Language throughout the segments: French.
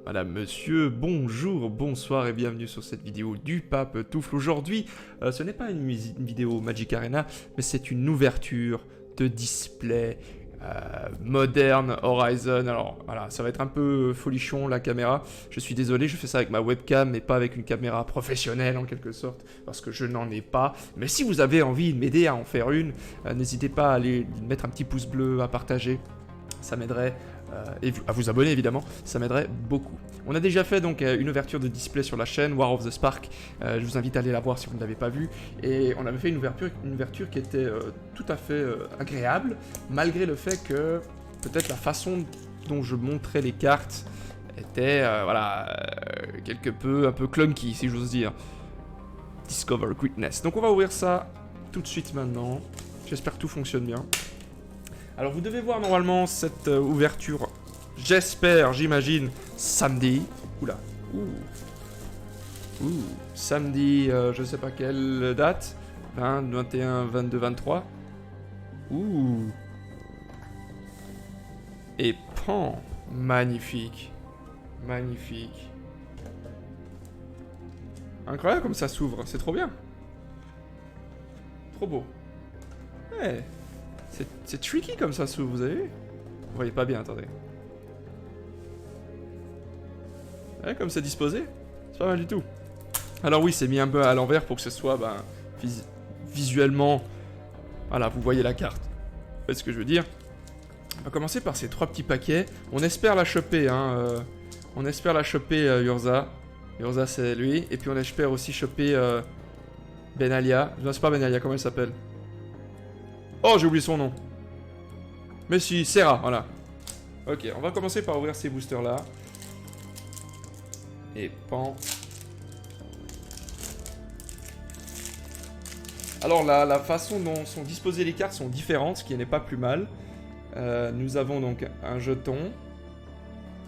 Madame, monsieur, bonjour, bonsoir et bienvenue sur cette vidéo du Pape Toufle. Aujourd'hui, ce n'est pas une vidéo Magic Arena, mais c'est une ouverture de display moderne Horizon. Alors voilà, ça va être un peu folichon la caméra. Je suis désolé, je fais ça avec ma webcam, mais pas avec une caméra professionnelle en quelque sorte, parce que je n'en ai pas. Mais si vous avez envie de m'aider à en faire une, n'hésitez pas à aller mettre un petit pouce bleu, à partager. Ça m'aiderait, et à vous abonner évidemment, ça m'aiderait beaucoup. On a déjà fait donc une ouverture de display sur la chaîne, War of the Spark, je vous invite à aller la voir si vous ne l'avez pas vue, et on avait fait une ouverture qui était tout à fait agréable, malgré le fait que peut-être la façon dont je montrais les cartes était, quelque peu, un peu clunky si j'ose dire. Discover Greatness. Donc on va ouvrir ça tout de suite maintenant, j'espère que tout fonctionne bien. Alors vous devez voir normalement cette ouverture, j'espère, j'imagine, samedi. Oula, samedi, je sais pas quelle date, 20, 21, 22, 23. Et pan, magnifique, magnifique. Incroyable comme ça s'ouvre, c'est trop bien. Trop beau. Ouais. C'est tricky comme ça s'ouvre, vous avez vu? Vous voyez pas bien, attendez. Ouais, comme c'est disposé, c'est pas mal du tout. Alors oui, c'est mis un peu à l'envers pour que ce soit visuellement... Voilà, vous voyez la carte. Vous voyez ce que je veux dire? On va commencer par ces 3 petits paquets. On espère la choper, hein. On espère la choper, Urza. Urza, c'est lui. Et puis on espère aussi choper Benalia. Non, c'est pas Benalia, comment elle s'appelle? Oh, j'ai oublié son nom. Mais si, Serra, voilà. Ok, on va commencer par ouvrir ces boosters-là. Et pan. Alors, la façon dont sont disposées les cartes sont différentes, ce qui n'est pas plus mal. Nous avons donc un jeton.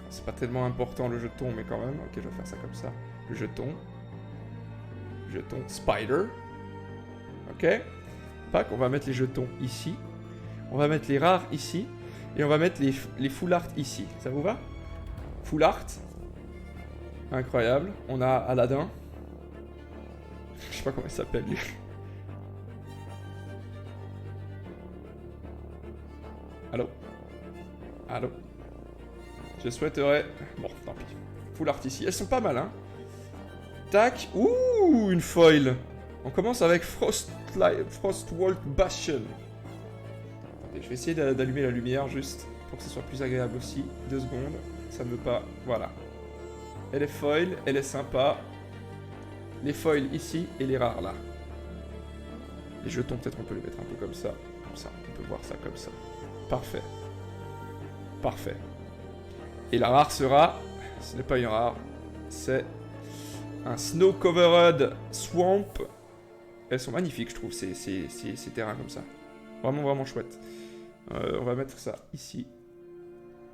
C'est pas tellement important le jeton, mais quand même. Ok, je vais faire ça comme ça. Le jeton. Jeton Spider. Ok. Pack, on va mettre les jetons ici. On va mettre les rares ici. Et on va mettre les full art ici. Ça vous va? Full art. Incroyable. On a Aladdin. Je sais pas comment il s'appelle lui. Allô? Allô? Je souhaiterais... Bon, tant pis. Full art ici. Elles sont pas mal, hein? Tac. Ouh, une foil. On commence avec Frostwalt Bastion. Attendez, je vais essayer d'allumer la lumière juste pour que ce soit plus agréable aussi. 2 secondes. Ça ne veut pas... Voilà. Elle est foil, elle est sympa. Les foils ici et les rares là. Les jetons, peut-être on peut les mettre un peu comme ça. Comme ça, on peut voir ça comme ça. Parfait. Parfait. Et la rare sera... Ce n'est pas une rare. C'est un Snow Covered Swamp. Elles sont magnifiques, je trouve, ces terrains comme ça. Vraiment, vraiment chouette. On va mettre ça ici.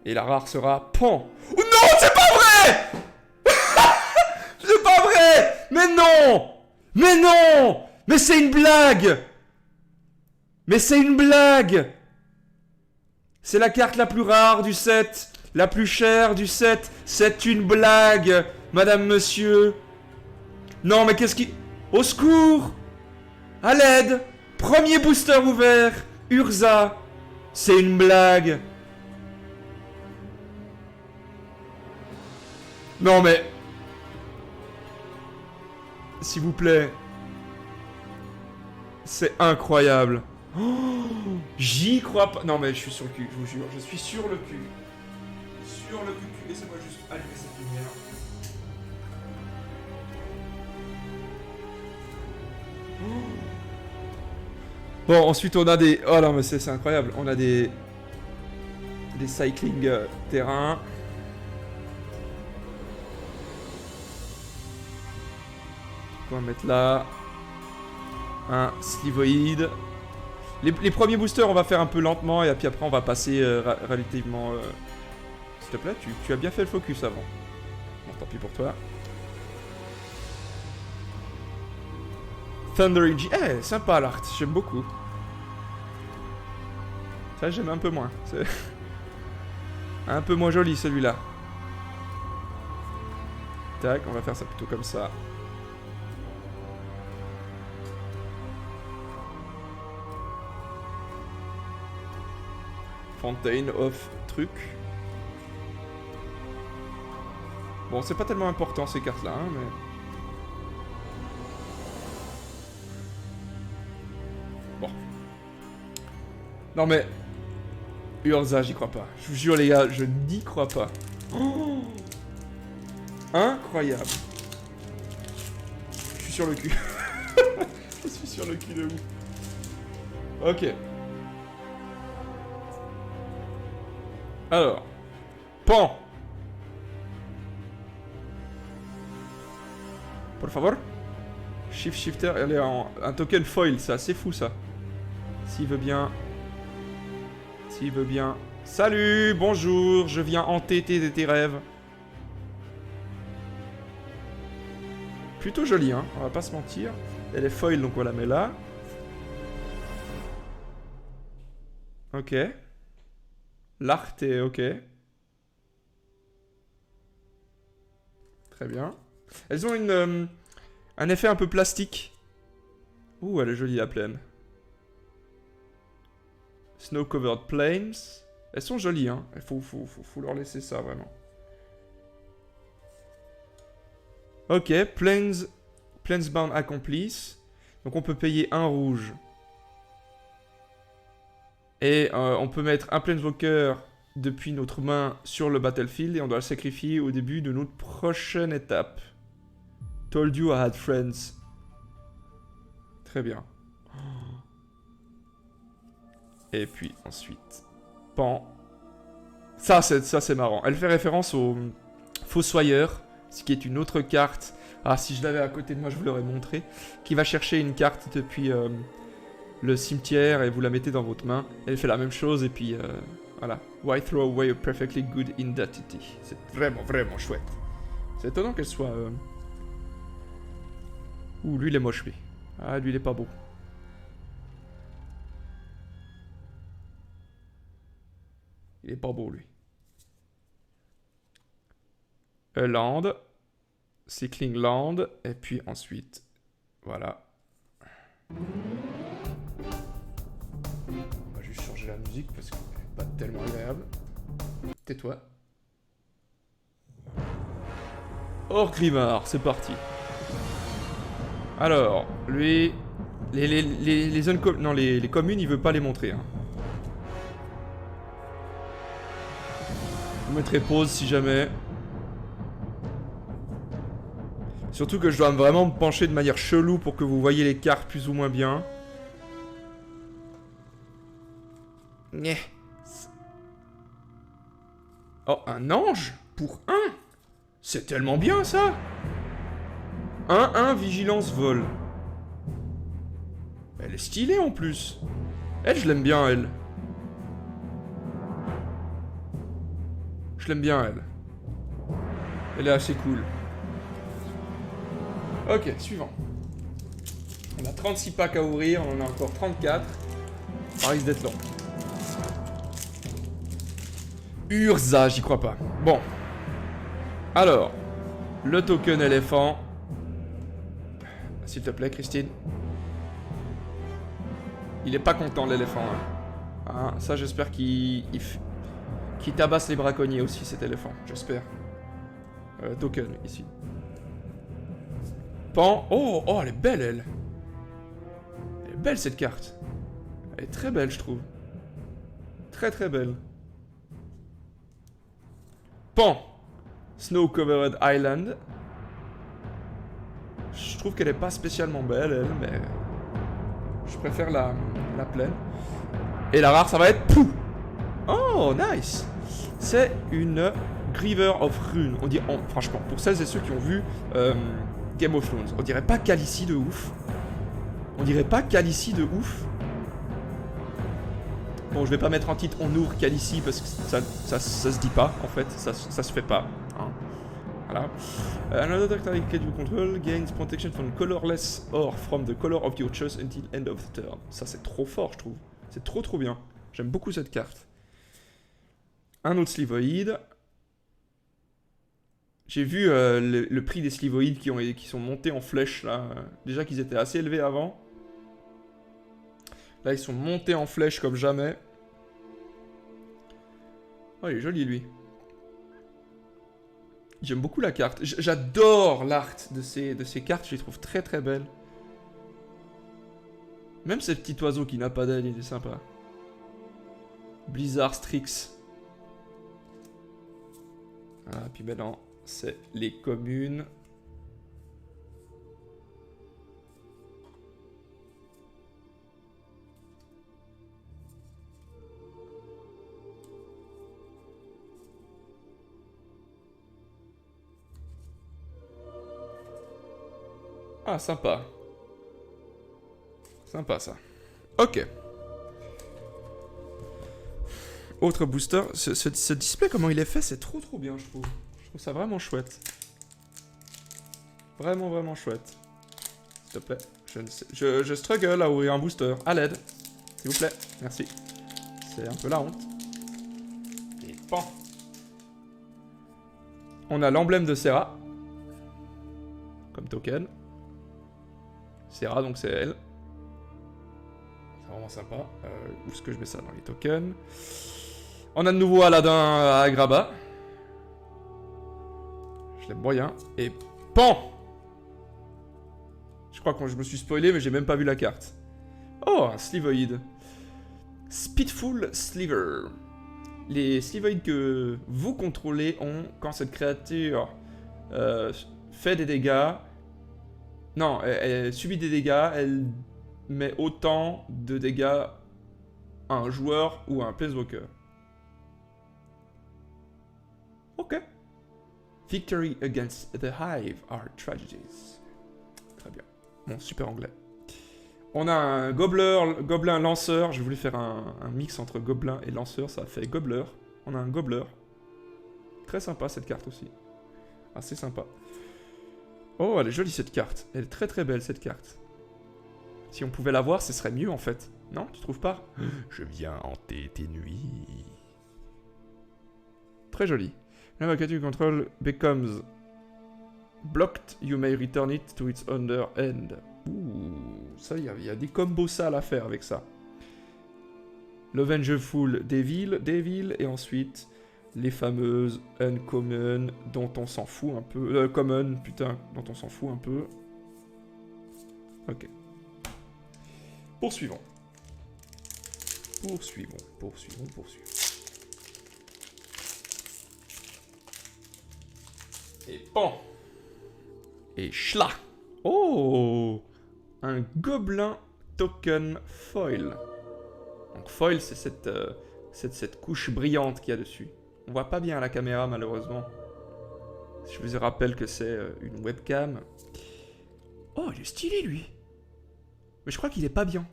Et la rare sera pan. Oh non, c'est pas vrai! C'est pas vrai! Mais non! Mais non! Mais c'est une blague! Mais c'est une blague! C'est la carte la plus rare du set. La plus chère du set. C'est une blague, madame, monsieur. Non, mais qu'est-ce qui... Au secours! À l'aide! Premier booster ouvert! Urza! C'est une blague! Non mais... S'il vous plaît. C'est incroyable. Oh, j'y crois pas. Non mais je suis sur le cul, je vous jure. Je suis sur le cul. Sur le cul. Laissez-moi juste allumer cette lumière. Bon, ensuite on a des... Oh non mais c'est incroyable. On a des cycling terrain. On va mettre là. Un Slivoid. Les premiers boosters on va faire un peu lentement et puis après on va passer relativement... S'il te plaît, tu as bien fait le focus avant. Bon, tant pis pour toi. Thundering G. Eh, sympa l'art, j'aime beaucoup. Ça, j'aime un peu moins. C'est un peu moins joli celui-là. tac. On va faire ça plutôt comme ça. Fountain of truc. Bon, c'est pas tellement important ces cartes-là, hein, mais... Bon. Non mais... Urza, j'y crois pas. Je vous jure les gars, je n'y crois pas. Oh, incroyable. Je suis sur le cul. Je suis sur le cul de ouf. Ok. Alors. Pan. Por favor. Shift Shifter, elle est en... Un token foil, c'est assez fou ça. S'il veut bien... S'il veut bien... Salut, bonjour, je viens hanter tes rêves. Plutôt joli, hein, on va pas se mentir. Elle est foil, donc on la met là. Ok. L'art est ok. Très bien. Elles ont une, un effet un peu plastique. Ouh, elle est jolie la plaine. Snow Covered Plains. Elles sont jolies, hein. Il faut leur laisser ça, vraiment. Ok, Plainsbound Accomplice. Donc on peut payer un rouge. Et on peut mettre un Planeswalker depuis notre main sur le battlefield. Et on doit le sacrifier au début de notre prochaine étape. Told you I had friends. Très bien. Et puis ensuite... Pan. Ça c'est marrant. Elle fait référence au Fossoyeur, ce qui est une autre carte. Ah, si je l'avais à côté de moi, je vous l'aurais montré. Qui va chercher une carte depuis le cimetière et vous la mettez dans votre main. Elle fait la même chose et puis voilà. Why throw away a perfectly good identity? C'est vraiment chouette. C'est étonnant qu'elle soit... Ouh, lui il est moche lui. Ah, lui il est pas beau. Il est pas beau, lui. A land. Cycling land. Et puis ensuite, voilà. On va juste changer la musique parce qu'elle n'est pas tellement agréable. Tais-toi. Orgrimmar, c'est parti. Alors, lui... Les zones... Non, les communes, il veut pas les montrer, hein. Je vous mettrai pause si jamais. Surtout que je dois vraiment me pencher de manière chelou pour que vous voyez les cartes plus ou moins bien. Oh, un ange? Pour 1? C'est tellement bien ça! 1-1 vigilance vol. Elle est stylée en plus. Elle, je l'aime bien, elle. Je l'aime bien, elle. Elle est assez cool. Ok, suivant. On a 36 packs à ouvrir, on en a encore 34. Ça risque d'être long. Urza, j'y crois pas. Bon. Alors, le token éléphant. S'il te plaît, Christine. Il est pas content, l'éléphant. Hein. Ah, ça, j'espère qu'il tabasse les braconniers aussi, cet éléphant. J'espère. Token, ici. Pan. Oh, oh, elle est belle, elle. Elle est belle, cette carte. Elle est très belle, je trouve. Très, très belle. Pan. Snow Covered Island. Je trouve qu'elle est pas spécialement belle, elle, mais... Je préfère la plaine. Et la rare, ça va être... Pouh. Oh, nice. C'est une Griever of Rune. On dit, franchement, pour celles et ceux qui ont vu Game of Thrones, on dirait pas Khaleesi de ouf. On dirait pas Khaleesi de ouf. Bon, je vais pas mettre en titre on ouvre Khaleesi parce que ça se dit pas, en fait. Ça se fait pas. Hein. Voilà. Another target you control gains protection from colorless or from the color of your choice until end of the turn. Ça, c'est trop fort, je trouve. C'est trop bien. J'aime beaucoup cette carte. Un autre Slivoid. J'ai vu le prix des slivoïdes qui sont montés en flèche là. Déjà qu'ils étaient assez élevés avant. Là ils sont montés en flèche comme jamais. Oh il est joli lui. J'aime beaucoup la carte. J'adore l'art de ces cartes, je les trouve très très belles. Même ce petit oiseau qui n'a pas d'aile, il est sympa. Blizzard Strix. Voilà, puis maintenant, c'est les communes. Ah, sympa. Sympa, ça. Ok. Autre booster. Ce display, comment il est fait, c'est trop bien, je trouve. Je trouve ça vraiment chouette. Vraiment, vraiment chouette. S'il te plaît. Je struggle à ouvrir un booster. À l'aide. S'il vous plaît. Merci. C'est un peu la honte. Et pan. On a l'emblème de Serra. Comme token. Serra, donc c'est elle. C'est vraiment sympa. Où est-ce que je mets ça dans les tokens? On a de nouveau Aladdin à Agrabah. Je l'aime moyen. Et pan! Je crois que je me suis spoilé, mais j'ai même pas vu la carte. Oh, un Slivoid. Speedful Sliver. Les Slivoids que vous contrôlez ont, quand cette créature fait des dégâts... Non, elle subit des dégâts, elle met autant de dégâts à un joueur ou à un Planeswalker. Ok. Victory against the Hive are tragedies. Très bien. Bon, super anglais. On a un gobelin lanceur. Je voulais faire un mix entre gobelin et lanceur. Ça fait gobbler. On a un gobbler. Très sympa cette carte aussi. Assez sympa. Oh, elle est jolie cette carte. Elle est très belle cette carte. Si on pouvait la voir, ce serait mieux en fait. Non, tu trouves pas? Je viens hanter tes nuits. Très joli. When a creature you control becomes blocked, you may return it to its owner end. Ouh, ça, il y a des combos sales à faire avec ça. Le Vengeful Devil, et ensuite les fameuses Uncommon, dont on s'en fout un peu. Common, putain, dont on s'en fout un peu. Ok. Poursuivons. Poursuivons. Et pan. Et chla. Oh, un gobelin token foil. Donc foil, c'est cette couche brillante qu'il y a dessus. On voit pas bien à la caméra, malheureusement. Je vous rappelle que c'est une webcam. Oh, il est stylé, lui. Mais je crois qu'il est pas bien.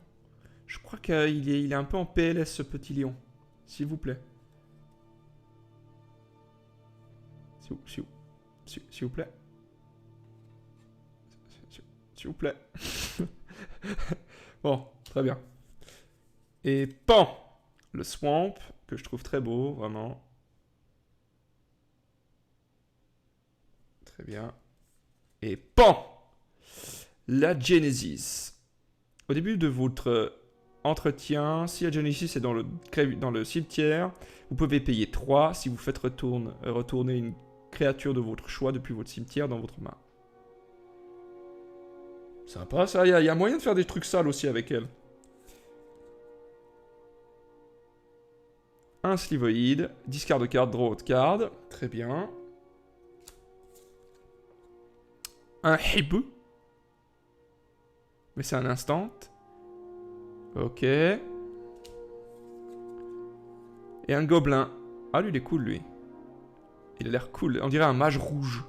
Je crois qu'il est un peu en PLS, ce petit lion. S'il vous plaît. S'il vous plaît. S'il vous plaît. Bon, très bien. Et pan! Le swamp, que je trouve très beau, vraiment. Très bien. Et pan! La Genesis. Au début de votre entretien, si la Genesis est dans le cimetière, vous pouvez payer 3 si vous faites retourner une créature de votre choix depuis votre cimetière dans votre main. Sympa ça, il y a moyen de faire des trucs sales aussi avec elle. Un Slivoid, discard de carte, draw de card, très bien. Un Hibou. Mais c'est un instant. Ok. Et un gobelin. Ah, lui, il est cool, lui. Il a l'air cool. On dirait un mage rouge.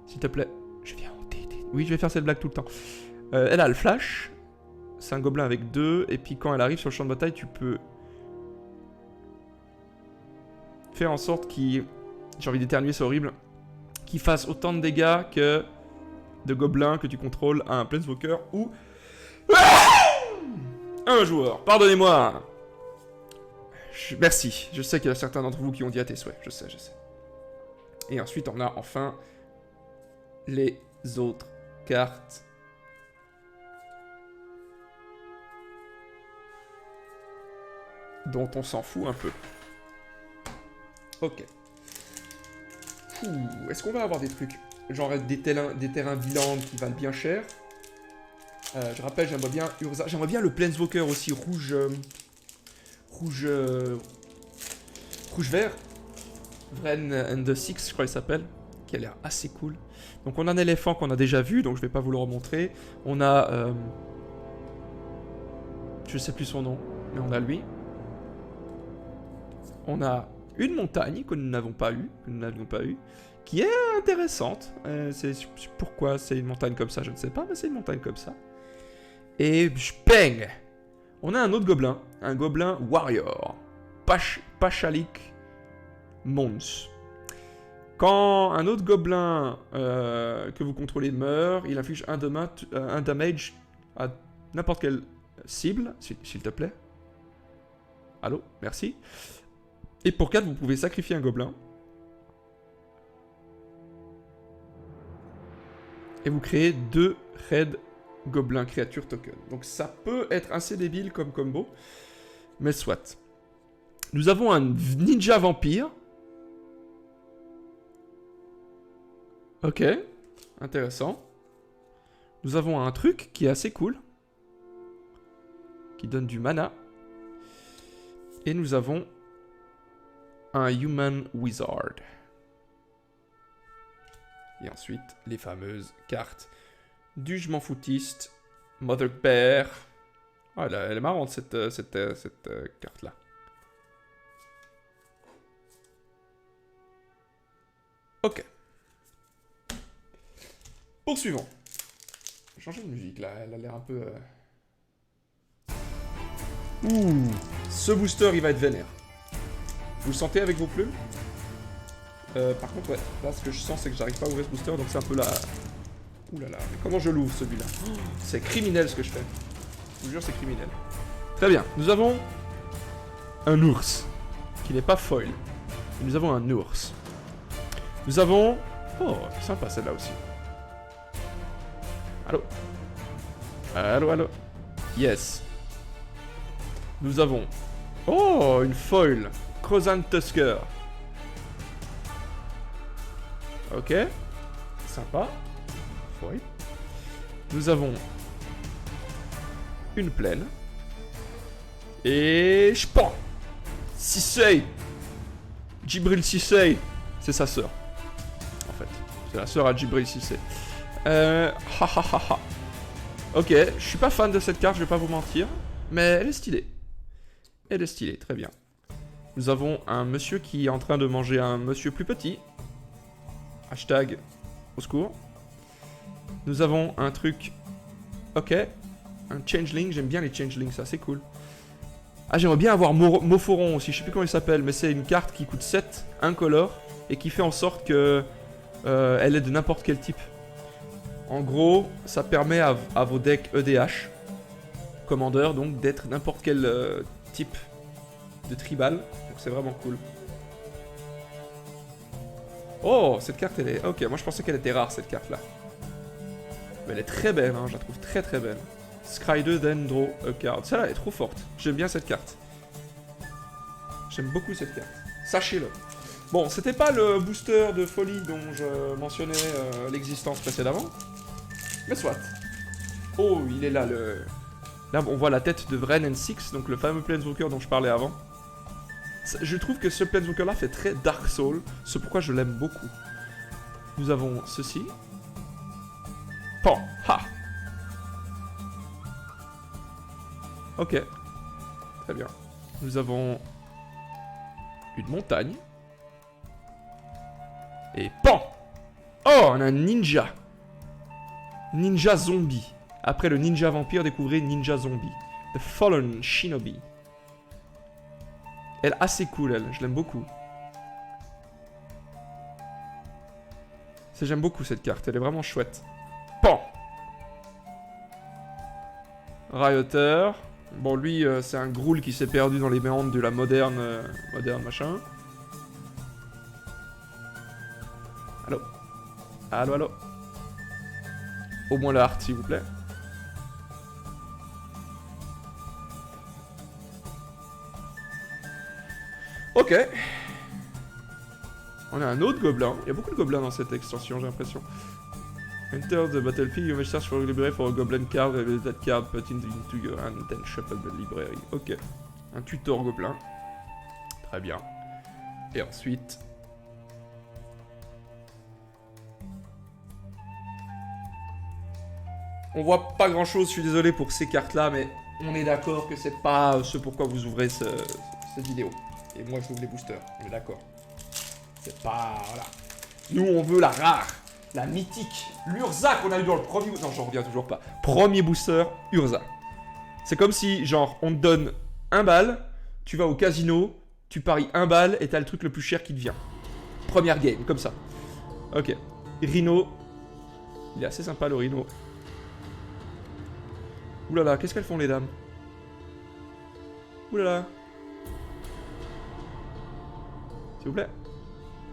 S'il te plaît. Je viens hanter. Oui, je vais faire cette blague tout le temps. Elle a le flash. C'est un gobelin avec 2. Et puis, quand elle arrive sur le champ de bataille, tu peux faire en sorte qu'il... J'ai envie d'éternuer, c'est horrible. Qu'il fasse autant de dégâts que de gobelins que tu contrôles à un Planeswalker ou... un joueur. Pardonnez-moi. Merci. Je sais qu'il y a certains d'entre vous qui ont dit à tes souhaits. Je sais. Et ensuite, on a enfin les autres cartes. Dont on s'en fout un peu. Ok. Est-ce qu'on va avoir des trucs, genre des terrains Viland qui valent bien cher? Je rappelle, j'aimerais bien Urza. J'aimerais bien le Planeswalker aussi, rouge-vert. Vren and the Six, je crois qu'il s'appelle. Qui a l'air assez cool. Donc on a un éléphant qu'on a déjà vu, donc je vais pas vous le remontrer. On a... je sais plus son nom, mais on a lui. On a une montagne que nous n'avions pas eu, qui est intéressante. Pourquoi c'est une montagne comme ça, je ne sais pas, mais c'est une montagne comme ça. Et bang! On a un autre gobelin, un gobelin warrior, Pachalik Mons. Quand un autre gobelin que vous contrôlez meurt, il inflige un damage à n'importe quelle cible, s'il te plaît. Allô, merci. Et pour 4, vous pouvez sacrifier un gobelin. Et vous créez 2 Red Gobelin Créature Token. Donc ça peut être assez débile comme combo. Mais soit. Nous avons un Ninja Vampire. Ok. Intéressant. Nous avons un truc qui est assez cool. Qui donne du mana. Et nous avons un Human Wizard. Et ensuite, les fameuses cartes du je m'en foutiste, Mother Bear. Oh, elle est marrante cette carte-là. Ok. Poursuivons. Je vais changer de musique là, elle a l'air un peu... Ouh, ce booster il va être vénère. Vous le sentez avec vos plumes? Par contre, ouais, là ce que je sens c'est que j'arrive pas à ouvrir ce booster, donc c'est un peu la... Ouh là là, mais comment je l'ouvre celui-là? C'est criminel ce que je fais. Je vous jure, c'est criminel. Très bien, nous avons un ours, qui n'est pas foil. Nous avons un ours. Nous avons... Oh, sympa celle-là aussi. Allô? Allô, allô? Yes. Nous avons... Oh, une foil. Crozan Tusker. Ok. Sympa. Foil. Nous avons... une plaine. Et... J'pends. Sisei. Djibril Cissé. C'est sa sœur. En fait. C'est la sœur à Djibril Cissé. Ok, je suis pas fan de cette carte, je vais pas vous mentir. Mais elle est stylée. Elle est stylée, très bien. Nous avons un monsieur qui est en train de manger un monsieur plus petit. Hashtag au secours. Nous avons un truc... Ok. Un changeling, j'aime bien les changelings, ça c'est cool. Ah, j'aimerais bien avoir Mophoron aussi, je sais plus comment il s'appelle, mais c'est une carte qui coûte 7, incolore, et qui fait en sorte que elle est de n'importe quel type. En gros, ça permet à vos decks EDH, Commander, donc d'être n'importe quel type de tribal, donc c'est vraiment cool. Oh, cette carte elle est... Ok, moi je pensais qu'elle était rare cette carte là. Mais elle est très belle, hein, je la trouve très très belle. Scry 2, then draw a card. Celle-là est trop forte. J'aime bien cette carte. J'aime beaucoup cette carte. Sachez-le. Bon, c'était pas le booster de folie dont je mentionnais l'existence précédemment. Mais soit. Oh, il est là, le... Là, on voit la tête de Vren and Six, donc le fameux Planeswalker dont je parlais avant. Je trouve que ce Planeswalker-là fait très Dark Soul, c'est pourquoi je l'aime beaucoup. Nous avons ceci. Pan. Ha. Ok. Très bien. Nous avons une montagne. Et pan. Oh, on a un ninja. Ninja zombie. Après le ninja vampire, découvrez ninja zombie. The Fallen Shinobi. Elle est assez cool, elle. Je l'aime beaucoup. J'aime beaucoup cette carte. Elle est vraiment chouette. Pan. Rioter. Bon, lui, c'est un Groul qui s'est perdu dans les méandres de la moderne machin. Allô? Allô, allô? Au moins la heart, s'il vous plaît. Ok. On a un autre gobelin. Il y a beaucoup de gobelins dans cette extension, j'ai l'impression. Enter the battlefield, you may search for a library for a goblin card, that card put into your hand, then shuffle the library. Ok. Un tutor gobelin. Très bien. Et ensuite... On voit pas grand chose, je suis désolé pour ces cartes là, mais on est d'accord que c'est pas ce pourquoi vous ouvrez cette vidéo. Et moi je ouvre les boosters, on est d'accord. C'est pas... Voilà. Nous on veut la rare, la mythique, l'Urza qu'on a eu dans le premier... Non, j'en reviens toujours pas. Premier booster, Urza. C'est comme si, genre, on te donne 1 balle, tu vas au casino, tu paries 1 balle et t'as le truc le plus cher qui te vient. Première game, comme ça. Ok. Rhino. Il est assez sympa le Rhino. Oulala, qu'est-ce qu'elles font les dames? Oulala. S'il vous plaît.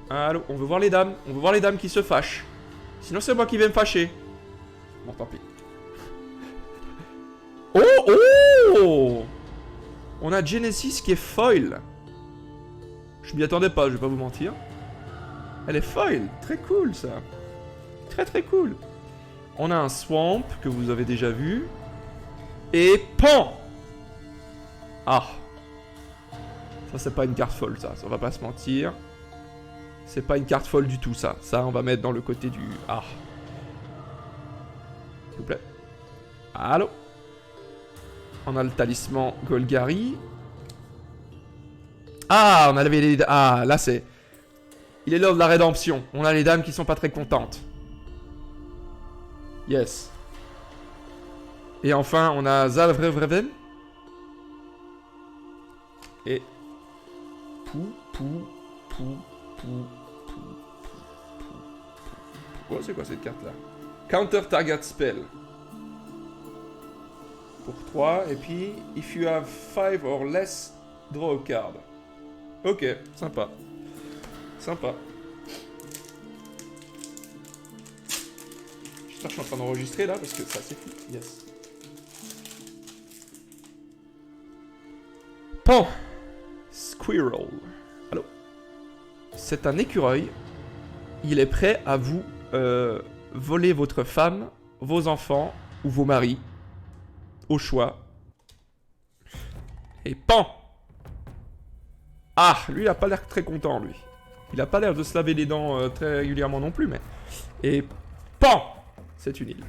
Allô, on veut voir les dames. On veut voir les dames qui se fâchent. Sinon c'est moi qui vais me fâcher. Bon, tant pis. Oh, oh! On a Genesis qui est foil. Je m'y attendais pas, je vais pas vous mentir. Elle est foil. Très cool ça. Très très cool. On a un Swamp que vous avez déjà vu. Et Pan! Ah! Ça, c'est pas une carte folle, ça. Ça, on va pas se mentir. C'est pas une carte folle du tout, ça. Ça, on va mettre dans le côté du... Ah! S'il vous plaît. Allô? On a le talisman Golgari. Ah! On a les... Ah, là, c'est... Il est l'heure de la rédemption. On a les dames qui sont pas très contentes. Yes. Et enfin, on a Zalvrevreven. Et... Pou. Oh, c'est quoi cette carte-là? Counter target spell. Pour 3. Et puis, if you have 5 or less, draw a card. Ok, sympa. Sympa. J'espère que je suis en train d'enregistrer là, parce que ça c'est fou. Yes. Pan. Squirrel. Allô. C'est un écureuil. Il est prêt à vous voler votre femme, vos enfants ou vos maris. Au choix. Et pan. Ah, lui il a pas l'air très content lui. Il a pas l'air de se laver les dents très régulièrement non plus, mais... Et pan. C'est une île.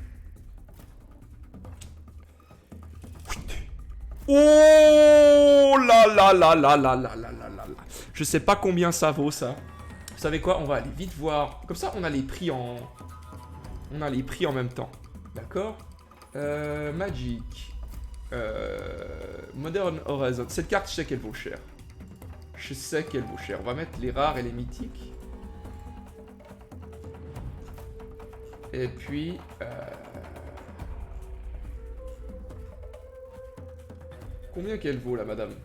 Oh là là là là là là là là là. Je sais pas combien ça vaut ça. Vous savez quoi? On va aller vite voir. Comme ça, on a les prix en... On a les prix en même temps. D'accord? Magic. Modern Horizon. Cette carte, je sais qu'elle vaut cher. Je sais qu'elle vaut cher. On va mettre les rares et les mythiques. Et puis... Combien qu'elle vaut, la madame?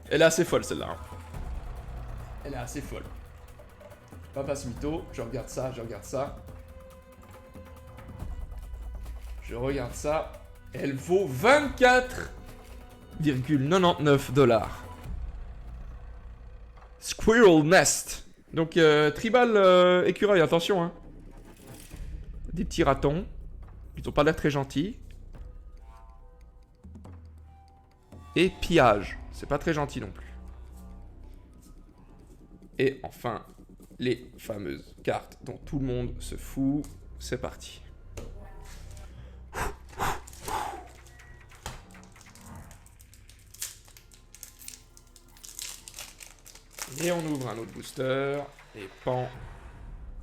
Elle est assez folle, celle-là. Hein. Elle est assez folle. Papa Smito, je regarde ça, je regarde ça. Je regarde ça. Elle vaut 24,99 $. Squirrel Nest. Donc, tribal écureuil, attention. Hein. Des petits ratons. Ils ont pas l'air très gentils. Et pillage. C'est pas très gentil non plus. Et enfin, les fameuses cartes dont tout le monde se fout. C'est parti. Et on ouvre un autre booster. Et pan.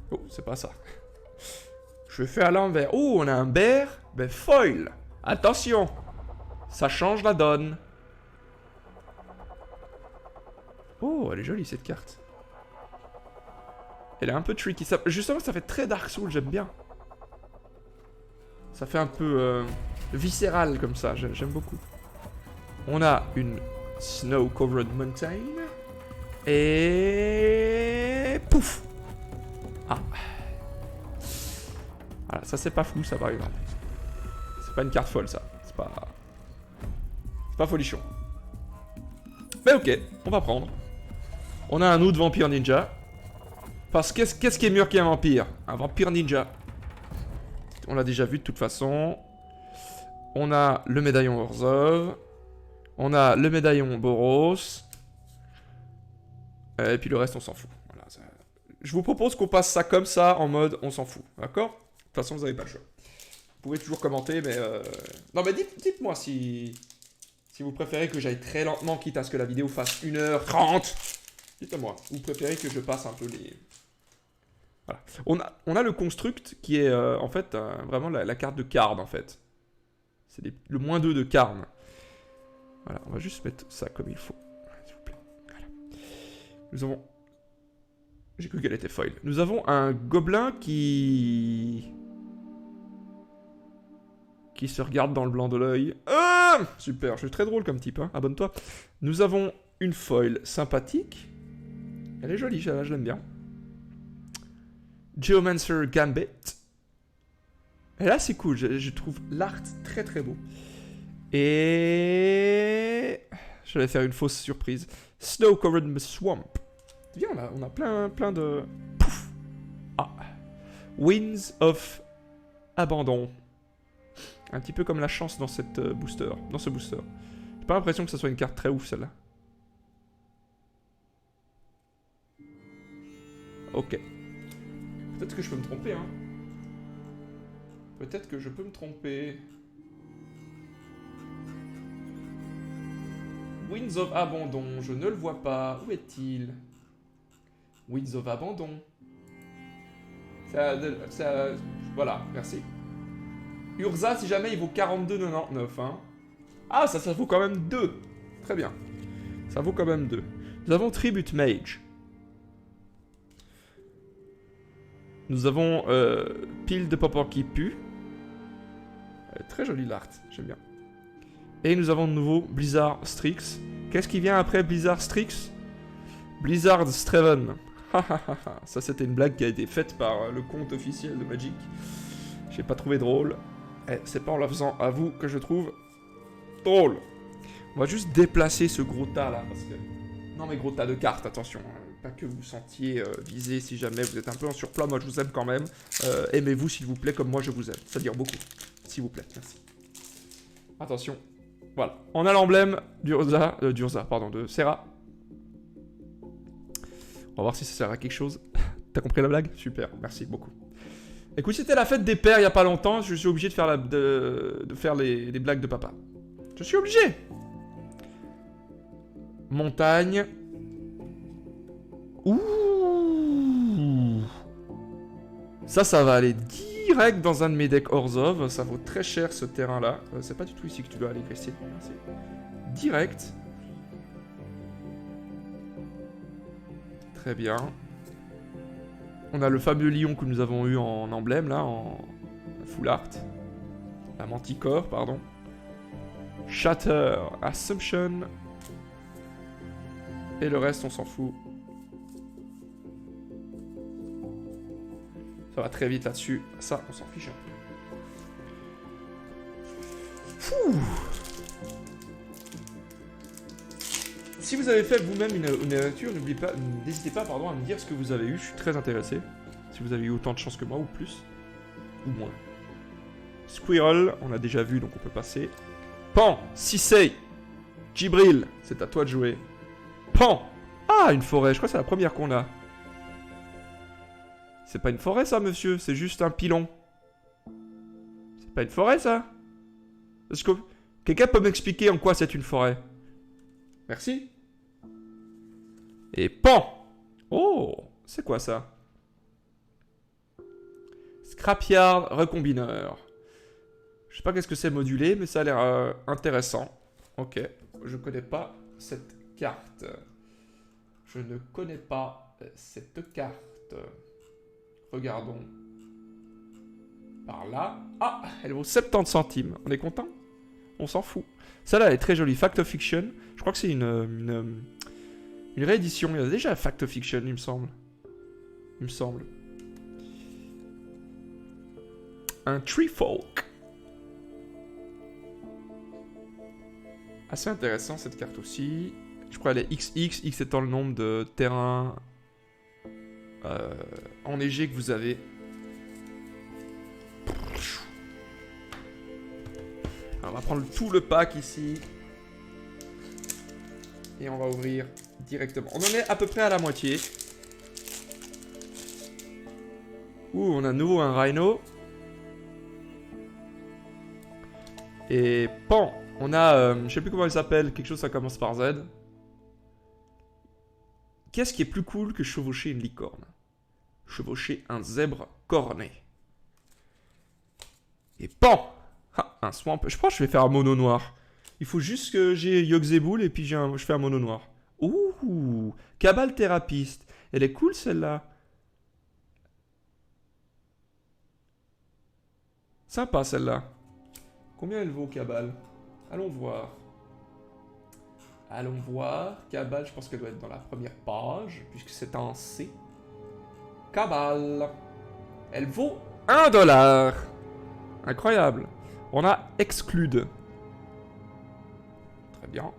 Oh, c'est pas ça. Je fais à l'envers. Oh, on a un bear. Ben, foil. Attention. Ça change la donne. Oh, elle est jolie cette carte. Elle est un peu tricky. Ça, justement, ça fait très Dark Souls, j'aime bien. Ça fait un peu viscéral comme ça, j'aime beaucoup. On a une Snow Covered Mountain. Et... Pouf. Ah. Voilà, ça c'est pas fou, ça par exemple. C'est pas une carte folle, ça. C'est pas folichon. Mais ok, on va prendre. On a un autre vampire ninja. Parce que qu'est-ce qui est mieux qu'un vampire? Un vampire ninja. On l'a déjà vu de toute façon. On a le médaillon Orzhov. On a le médaillon Boros. Et puis le reste, on s'en fout. Voilà, ça... Je vous propose qu'on passe ça comme ça, en mode on s'en fout. D'accord? De toute façon, vous n'avez pas le choix. Vous pouvez toujours commenter, mais... Non, mais dites-moi si vous préférez que j'aille très lentement, quitte à ce que la vidéo fasse 1h30. Dites-moi. Vous préférez que je passe un peu les... Voilà. On a le construct qui est en fait vraiment la carte de Karn en fait. C'est le -2 de Karn. Voilà, on va juste mettre ça comme il faut. S'il vous plaît. Voilà. Nous avons... J'ai cru qu'elle était foil. Nous avons un gobelin qui se regarde dans le blanc de l'œil. Ah, super, je suis très drôle comme type, hein. Abonne-toi. Nous avons une foil sympathique. Elle est jolie, je l'aime bien. Geomancer Gambit. Et là, c'est cool. Je trouve l'art très très beau. Et... je vais faire une fausse surprise. Snow Covered Swamp. Bien, on a plein de... Pouf. Ah. Winds of Abandon. Un petit peu comme la chance dans cette booster. Dans ce booster. J'ai pas l'impression que ça soit une carte très ouf, celle-là. Ok. Peut-être que je peux me tromper, hein. Peut-être que je peux me tromper. Winds of Abandon, je ne le vois pas. Où est-il? Winds of Abandon. Ça... Voilà, merci. Urza, si jamais, il vaut 42,99, hein. Ah, ça vaut quand même 2. Très bien. Ça vaut quand même 2. Nous avons Tribute Mage. Nous avons Pile de Popper qui pue. Très jolie l'art, j'aime bien. Et nous avons de nouveau Blizzard Strix. Qu'est-ce qui vient après Blizzard Strix? Blizzard Straven. Ça, c'était une blague qui a été faite par le compte officiel de Magic. J'ai pas trouvé drôle. C'est pas en la faisant à vous que je trouve drôle. On va juste déplacer ce gros tas là. Parce que... Non, mais gros tas de cartes, attention. Pas que vous vous sentiez visé si jamais vous êtes un peu en surplomb. Moi, je vous aime quand même. Aimez-vous, s'il vous plaît, comme moi, je vous aime. C'est-à-dire beaucoup. S'il vous plaît, merci. Attention. Voilà. On a l'emblème de Serra. On va voir si ça sert à quelque chose. T'as compris la blague? Super, merci beaucoup. Écoute, c'était la fête des pères il n'y a pas longtemps. Je suis obligé de faire, les blagues de papa. Je suis obligé. Montagne. Ouh. Ça va aller direct dans un de mes decks Orzhov. Ça vaut très cher ce terrain-là. C'est pas du tout ici que tu dois aller, Christine. Merci. Direct. Très bien. On a le fameux lion que nous avons eu en emblème, là, en full art. La manticore, pardon. Shatter, Assumption. Et le reste, on s'en fout. Ça va très vite là-dessus. Ça, on s'en fiche un peu. Fouh. Si vous avez fait vous-même une lecture, n'hésitez pas à me dire ce que vous avez eu. Je suis très intéressé. Si vous avez eu autant de chance que moi, ou plus. Ou moins. Squirrel, on a déjà vu, donc on peut passer. Pan, Sisei, Jibril, c'est à toi de jouer. Pan. Ah, une forêt, je crois que c'est la première qu'on a. C'est pas une forêt ça, monsieur, c'est juste un pilon. C'est pas une forêt ça? Est-ce que quelqu'un peut m'expliquer en quoi c'est une forêt? Merci. Et pan. Oh, c'est quoi ça? Scrapyard recombineur. Je sais pas qu'est-ce que c'est modulé, mais ça a l'air intéressant. Ok, je connais pas cette carte. Je ne connais pas cette carte. Regardons. Par là. Ah, elle vaut 70 centimes. On est content? On s'en fout. Celle-là, elle est très jolie. Fact of Fiction. Je crois que c'est une réédition. Il y a déjà Fact of Fiction, il me semble. un Tree Folk. Assez intéressant cette carte aussi. Je crois qu'elle est XX, X étant le nombre de terrains enneigés que vous avez. Alors, on va prendre tout le pack ici. Et on va ouvrir directement. On en est à peu près à la moitié. Ouh, on a de nouveau un Rhino. Et pan, on a, je sais plus comment il s'appelle, quelque chose ça commence par Z. Qu'est-ce qui est plus cool que chevaucher une licorne? Chevaucher un zèbre corné. Et pan, ah, un swamp. Je pense que je vais faire un mono noir. Il faut juste que j'ai Yogg-Saboul et puis je fais un mono noir. Ouh, Cabal Thérapeute. Elle est cool celle-là. Sympa celle-là. Combien elle vaut Cabal? Allons voir. Allons voir. Cabal, je pense qu'elle doit être dans la première page, puisque c'est en C. Cabal. Elle vaut 1 $. Incroyable. On a Exclude. Très bien.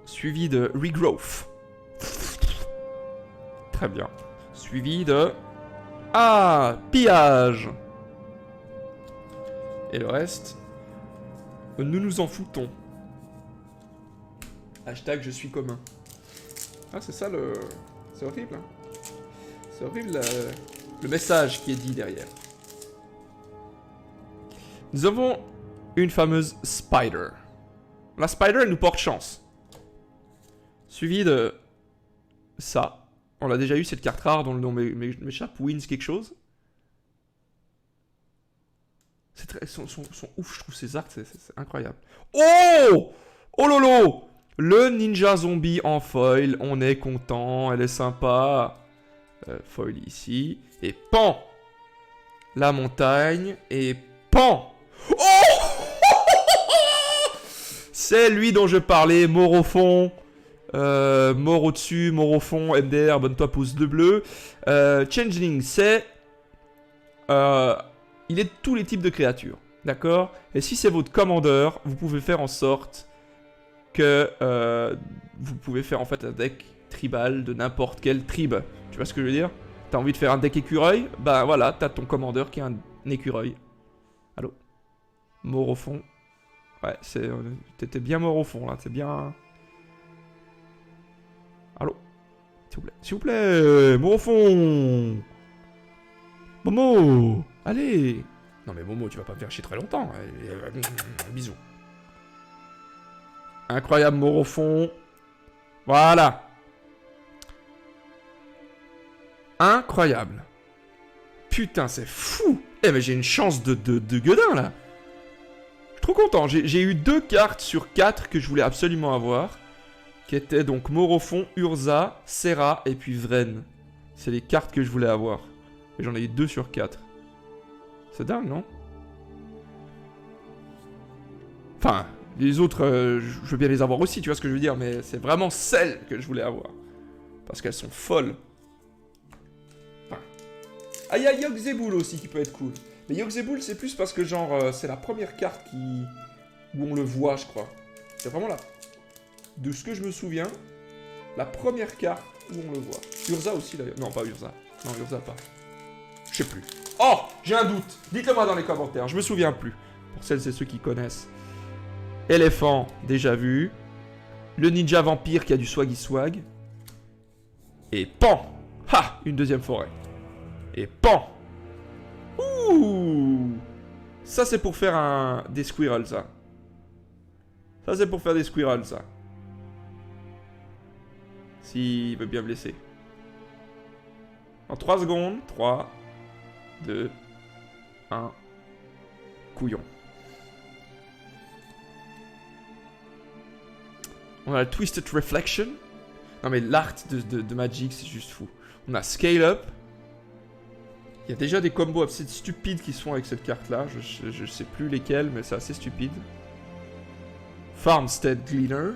Suivi de Regrowth. Très bien. Suivi de... Ah, Pillage. Et le reste, nous nous en foutons. Hashtag je suis commun. Ah, c'est ça le... C'est horrible, hein. C'est horrible le message qui est dit derrière. Nous avons une fameuse Spider. La Spider, elle nous porte chance. Suivi de... ça. On a déjà eu cette carte rare dont le nom m'échappe. Wins quelque chose. C'est très... Sont ouf, je trouve ces arcs, c'est incroyable. Oh! Oh lolo! Le ninja zombie en foil, on est content, elle est sympa. Foil ici. Et pan! La montagne. Et pan! Oh! C'est lui dont je parlais, mort au fond. Mort au-dessus, mort au fond, MDR, abonne-toi, pouce de bleu. Changeling, c'est... il est de tous les types de créatures, d'accord? Et si c'est votre commandeur, vous pouvez faire en sorte que vous pouvez faire en fait un deck tribal de n'importe quel tribe. Tu vois ce que je veux dire? T'as envie de faire un deck écureuil? Bah voilà, t'as ton commandeur qui est un écureuil. Allô? Mort au fond. Ouais, t'étais bien mort au fond là, c'est bien... Allô? S'il vous plaît. S'il vous plaît, mort au fond. Momo! Allez! Non mais Momo, tu vas pas me faire chier très longtemps. Bisous. Incroyable mort au fond. Voilà. Incroyable. Putain, c'est fou. Eh mais j'ai une chance de gueudin là. Je suis trop content. J'ai eu 2 cartes sur 4 que je voulais absolument avoir. Qui étaient donc mort au fond, Urza, Serra et puis Vren. C'est les cartes que je voulais avoir. Et j'en ai eu 2 sur 4. C'est dingue, non? Enfin, les autres, je veux bien les avoir aussi, tu vois ce que je veux dire, mais c'est vraiment celles que je voulais avoir. Parce qu'elles sont folles. Enfin. Ah, il y a Yogg-Saboul aussi qui peut être cool. Mais Yogg-Saboul, c'est plus parce que, genre, c'est la première carte où on le voit, je crois. C'est vraiment là. De ce que je me souviens, la première carte où on le voit. Urza aussi, d'ailleurs. Non, pas Urza. Non, Urza pas. Je sais plus. Oh, j'ai un doute. Dites-le-moi dans les commentaires. Je me souviens plus. Pour celles et ceux qui connaissent. Éléphant, déjà vu. Le ninja vampire qui a du swaggy swag. Et pan. Ha, une deuxième forêt. Et pan. Ouh. Ça, c'est pour faire des squirrels, ça. Ça, c'est pour faire des squirrels, ça. S'il veut bien me laisser. En 3 secondes. 3, 2, 1. Couillon. On a le Twisted Reflection. Non mais l'art de Magic, c'est juste fou. On a Scale Up. Il y a déjà des combos assez stupides qui se font avec cette carte-là. Je sais plus lesquels, mais c'est assez stupide. Farmstead Gleaner.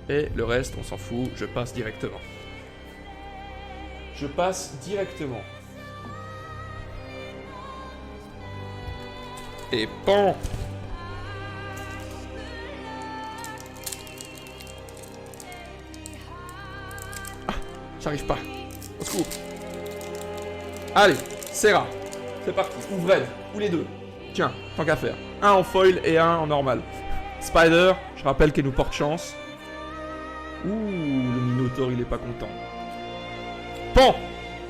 Et le reste, on s'en fout. Je passe directement. Je passe directement. Et pan. Ah, j'arrive pas. Au secours. Allez, Serra. C'est parti. Ou Vred. Ou les deux. Tiens, tant qu'à faire. Un en foil et un en normal. Spider, je rappelle qu'elle nous porte chance. Ouh, le Minotaur, il est pas content. Pan.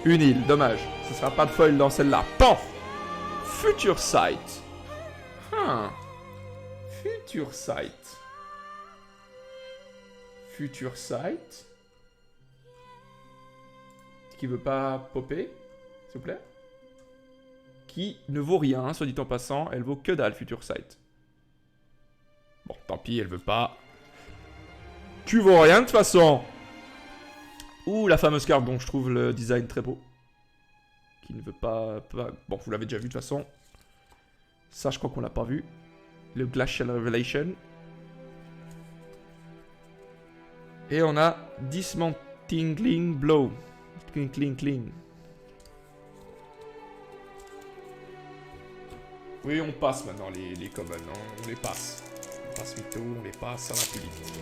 Une île, dommage. Ce sera pas de foil dans celle-là. Pan. Future Sight. Future Sight. Future Sight. Qui veut pas popper, s'il vous plaît. Qui ne vaut rien, soit dit en passant. Elle vaut que dalle, Future Sight. Bon, tant pis, elle veut pas. Tu vaux rien de toute façon. Ouh, la fameuse carte dont je trouve le design très beau. Qui ne veut pas... Bon, vous l'avez déjà vu de toute façon. Ça, je crois qu'on l'a pas vu. Le Glacial Revelation. Et on a Dismantling Blow. Cling, cling, cling. Oui, on passe maintenant les commons. On les passe. On passe vite, on les passe, ça va plus vite.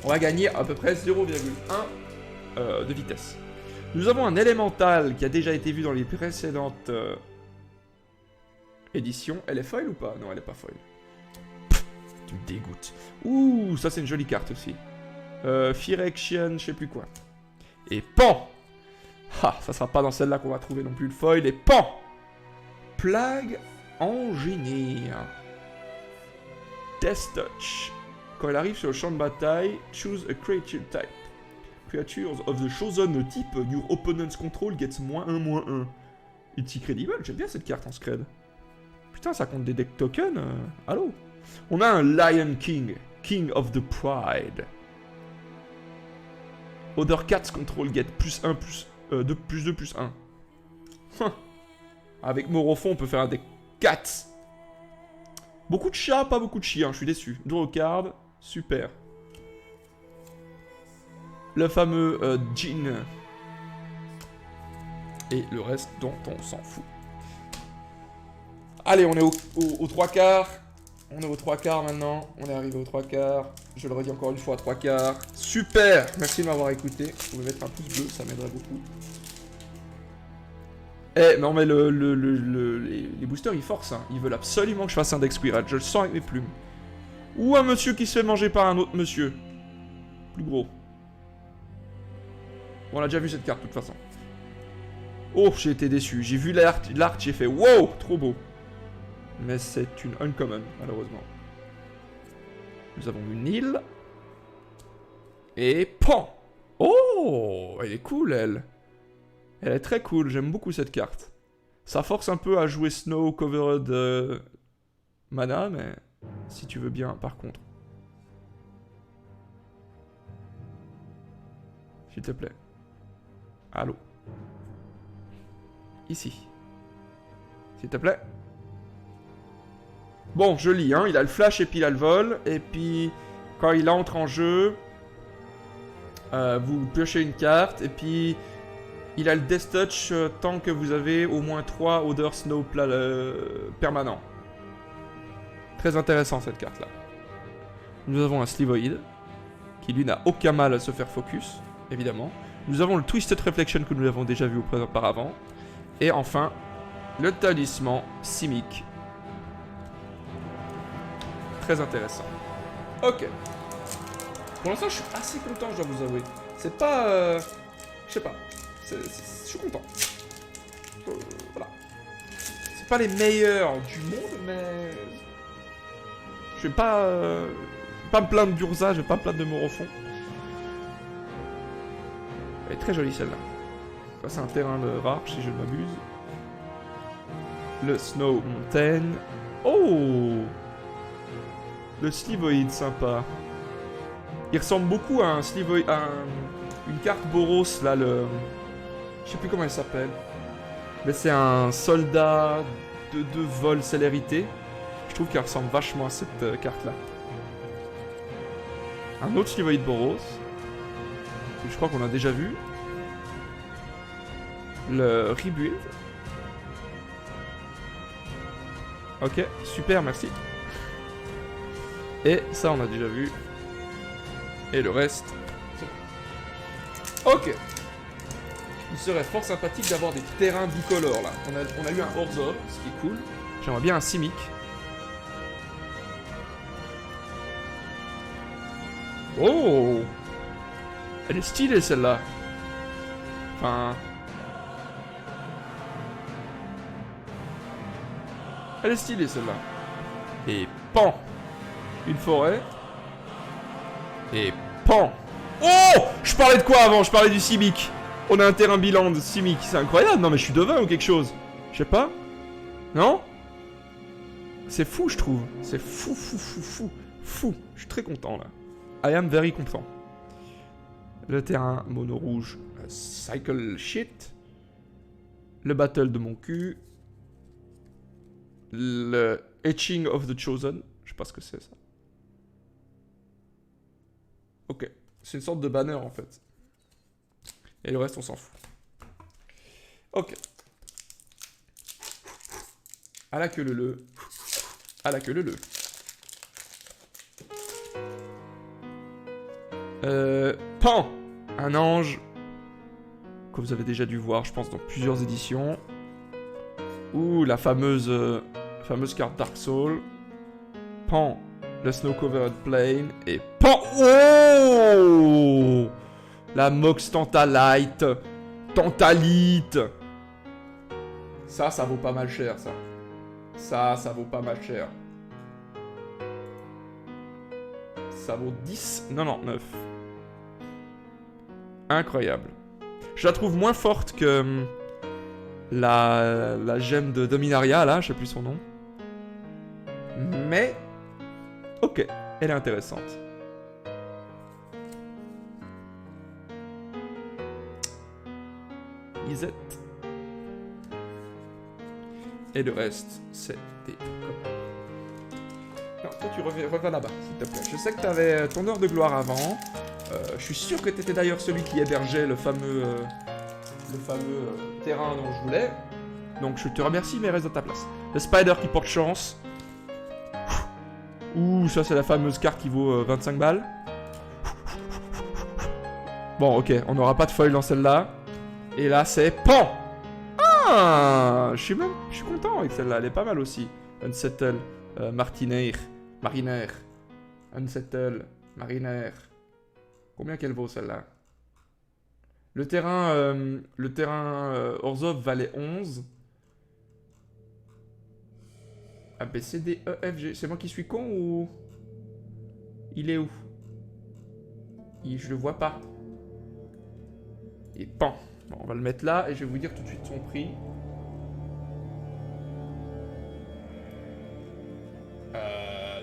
On va gagner à peu près 0,1 de vitesse. Nous avons un élémental qui a déjà été vu dans les précédentes éditions. Elle est foil ou pas? Non, elle est pas foil. Pff, tu me dégoûtes. Ouh, ça c'est une jolie carte aussi. Phyrexian, je sais plus quoi. Et pan. Ah, ça sera pas dans celle-là qu'on va trouver non plus le foil. Et pan. Plague engineer. Death Touch. Quand elle arrive sur le champ de bataille, choose a creature type. Creatures of the chosen type, your opponent's control gets -1/-1. It's incredible, j'aime bien cette carte en scred. Putain, ça compte des deck tokens. Allô. On a un Lion King, King of the Pride. Other Cats control get +1 +2 +1. Avec Morofon, on peut faire un deck 4. Beaucoup de chats, pas beaucoup de chiens, je suis déçu. Draw card, super. Le fameux Jin. Et le reste dont on s'en fout. Allez, on est aux 3/4. On est aux 3/4 maintenant. On est arrivé aux 3/4. Je le redis encore une fois, 3/4. Super. Merci de m'avoir écouté. Vous pouvez mettre un pouce bleu, ça m'aiderait beaucoup. Eh, non mais les boosters, ils forcent. Hein. Ils veulent absolument que je fasse un deck Squirrel. Je le sens avec mes plumes. Ou un monsieur qui se fait manger par un autre monsieur. Plus gros. Bon, on a déjà vu cette carte, de toute façon. Oh, j'ai été déçu. J'ai vu l'art, j'ai fait wow, trop beau. Mais c'est une uncommon, malheureusement. Nous avons une île. Et pan. Oh, elle est cool, elle. Elle est très cool, j'aime beaucoup cette carte. Ça force un peu à jouer Snow Covered Mana, mais si tu veux bien, par contre. S'il te plaît. Allô. Ici. S'il te plaît. Bon, je lis, hein. Il a le flash et puis il a le vol. Et puis, quand il entre en jeu, vous piochez une carte. Et puis, il a le Death Touch tant que vous avez au moins 3 Other Snow permanents. Très intéressant cette carte-là. Nous avons un Slivoid, qui lui n'a aucun mal à se faire focus, évidemment. Nous avons le Twisted Reflection que nous avons déjà vu auparavant. Et enfin, le Talisman Simic. Très intéressant. Ok. Pour l'instant, je suis assez content, je dois vous avouer. C'est pas... je sais pas. Je suis content. Voilà. C'est pas les meilleurs du monde, mais... Je vais pas me plaindre d'Urza, je vais pas me plaindre de Morofon. Elle est très jolie celle-là. C'est un terrain de rare, si je ne m'abuse. Le Snow Mountain. Oh! Le Slivoid, sympa. Il ressemble beaucoup à un Slivoid... une carte Boros, là, le... Je sais plus comment elle s'appelle. Mais c'est un soldat de vol célérité. Je trouve qu'elle ressemble vachement à cette carte-là. Un autre Slivoid Boros. Que je crois qu'on a déjà vu. Le Rebuild. Ok, super, merci. Et ça, on a déjà vu. Et le reste... Ok. Il serait fort sympathique d'avoir des terrains bicolores, là. On a eu un Orzhov, ce qui est cool. J'aimerais bien un Simic. Oh! Elle est stylée, celle-là. Enfin... Elle est stylée, celle-là. Et pan! Une forêt. Et pan! Oh! Je parlais de quoi avant? Je parlais du Simic. On a un terrain bilan de Simic. C'est incroyable. Non, mais je suis devin ou quelque chose. Je sais pas. Non? C'est fou, je trouve. C'est fou, fou, fou, fou. Fou. Je suis très content, là. I am very content. Le terrain mono rouge. Cycle shit. Le battle de mon cul. Le Etching of the Chosen. Je sais pas ce que c'est, ça. Ok. C'est une sorte de banner, en fait. Et le reste, on s'en fout. Ok. À la queue le. À la queue le. Pan! Un ange. Que vous avez déjà dû voir, je pense, dans plusieurs éditions. Ouh, la fameuse carte Dark Soul. Pan, le Snow Covered Plain. Et Pan. Oh! La Mox Tantalite. Tantalite. Ça vaut pas mal cher, ça. Ça vaut pas mal cher. Ça vaut 10. Non, 9. Incroyable. Je la trouve moins forte que la gemme de Dominaria, là, je sais plus son nom. Mais, ok, elle est intéressante. Isette. Et le reste, c'est des copains. Non, toi tu reviens là-bas, s'il te plaît. Je sais que t'avais ton heure de gloire avant. Je suis sûr que t'étais d'ailleurs celui qui hébergeait le fameux terrain dont je voulais. Donc je te remercie, mais reste à ta place. Le Spider qui porte chance. Ouh, ça c'est la fameuse carte qui vaut 25 balles. Bon, ok, on n'aura pas de foil dans celle-là. Et là, c'est Pan! Ah! Je suis content avec celle-là, elle est pas mal aussi. Unsettle, Marinaire. Unsettle, Marinaire. Combien qu'elle vaut celle-là? Le terrain Orzhov valait 11. A, B, C, D, E, F, G. C'est moi qui suis con ou... Il est où? Je le vois pas. Et pan. Bon, on va le mettre là et je vais vous dire tout de suite son prix.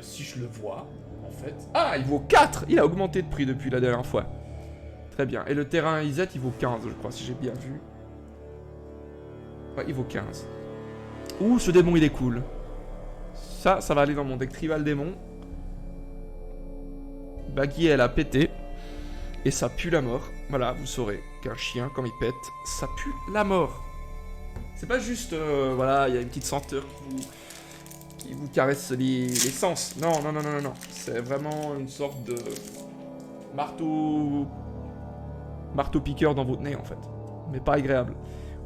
Si je le vois, en fait. Ah, il vaut 4! Il a augmenté de prix depuis la dernière fois. Très bien. Et le terrain Isette, il vaut 15, je crois, si j'ai bien vu. Ouais, il vaut 15. Ouh, ce démon, il est cool. Ça va aller dans mon deck tribal démon. Baggy, elle a pété. Et ça pue la mort. Voilà, vous saurez qu'un chien, quand il pète, ça pue la mort. C'est pas juste, voilà, il y a une petite senteur qui vous caresse les sens. Non. C'est vraiment une sorte de marteau piqueur dans votre nez, en fait. Mais pas agréable.